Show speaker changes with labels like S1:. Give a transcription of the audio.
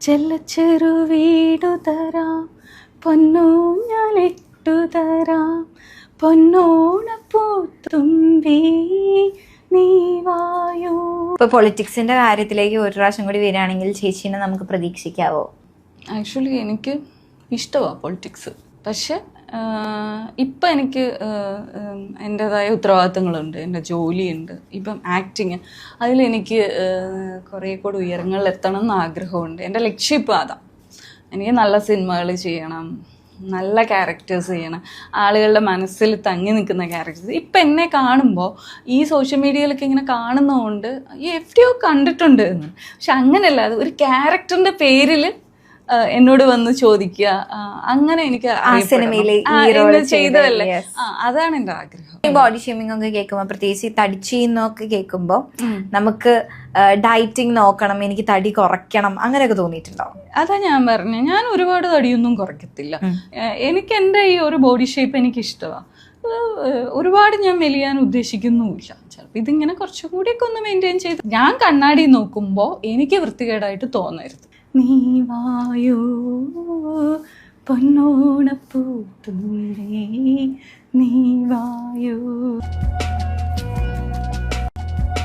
S1: ചെല്ലച്ചെറു വീടു തരാം, പൊന്നൂഞ്ഞാലിട്ടു തരാം, പൊന്നോണപ്പൂത്തുമ്പി നീ വായു.
S2: ഇപ്പൊ പൊളിറ്റിക്സിന്റെ കാര്യത്തിലേക്ക് ഒരു പ്രാവശ്യം കൂടി വരികയാണെങ്കിൽ ചേച്ചീനെ നമുക്ക് പ്രതീക്ഷിക്കാവോ?
S1: ആക്ച്വലി എനിക്ക് ഇഷ്ടമാണ് പൊളിറ്റിക്സ്. പക്ഷെ ഇപ്പം എനിക്ക് എൻ്റെതായ ഉത്തരവാദിത്തങ്ങളുണ്ട്, എൻ്റെ ജോലിയുണ്ട്, ഇപ്പം ആക്ടിങ്, അതിലെനിക്ക് കുറേ കൂടി ഉയരങ്ങളിലെത്തണം എന്ന് ആഗ്രഹമുണ്ട്. എൻ്റെ ലക്ഷ്യം ഇപ്പം അതാണ്. എനിക്ക് നല്ല സിനിമകൾ ചെയ്യണം, നല്ല ക്യാരക്ടേഴ്സ് ചെയ്യണം, ആളുകളുടെ മനസ്സിൽ തങ്ങി നിൽക്കുന്ന ക്യാരക്ടേഴ്സ്. ഇപ്പം എന്നെ കാണുമ്പോൾ ഈ സോഷ്യൽ മീഡിയയിലൊക്കെ ഇങ്ങനെ കാണുന്നതുകൊണ്ട് എവിടെയോ കണ്ടിട്ടുണ്ട് എന്ന്, പക്ഷെ അങ്ങനെയല്ല, അത് ഒരു ക്യാരക്ടറിൻ്റെ പേരിൽ എന്നോട് വന്ന് ചോദിക്കുക, അങ്ങനെ എനിക്ക് ചെയ്തതല്ലേ, അതാണ് എൻ്റെ ആഗ്രഹം.
S2: ബോഡി ഷേമിംഗ് ഒക്കെ കേൾക്കുമ്പോൾ, പ്രത്യേകിച്ച് തടിച്ചെന്നൊക്കെ കേൾക്കുമ്പോൾ നമുക്ക് ഡയറ്റിങ് നോക്കണം, എനിക്ക് തടി കുറയ്ക്കണം, അങ്ങനെയൊക്കെ തോന്നിയിട്ടുണ്ടോ?
S1: അതാ ഞാൻ പറഞ്ഞത്, ഞാൻ ഒരുപാട് തടിയൊന്നും കുറയ്ക്കത്തില്ല. എനിക്ക് എൻ്റെ ഈ ഒരു ബോഡി ഷേപ്പ് എനിക്ക് ഇഷ്ടമാണ്. ഒരുപാട് ഞാൻ മെലിയാൻ ഉദ്ദേശിക്കുന്നുമില്ല. ചിലപ്പോൾ ഇതിങ്ങനെ കുറച്ചും കൂടിയൊക്കെ ഒന്ന് മെയിൻറ്റെയിൻ ചെയ്ത് ഞാൻ കണ്ണാടി നോക്കുമ്പോൾ എനിക്ക് വൃത്തികേടായിട്ട് തോന്നരുത്. നീ വായു പൊന്നോണപ്പൂത്തുമ്പി നീ വായു.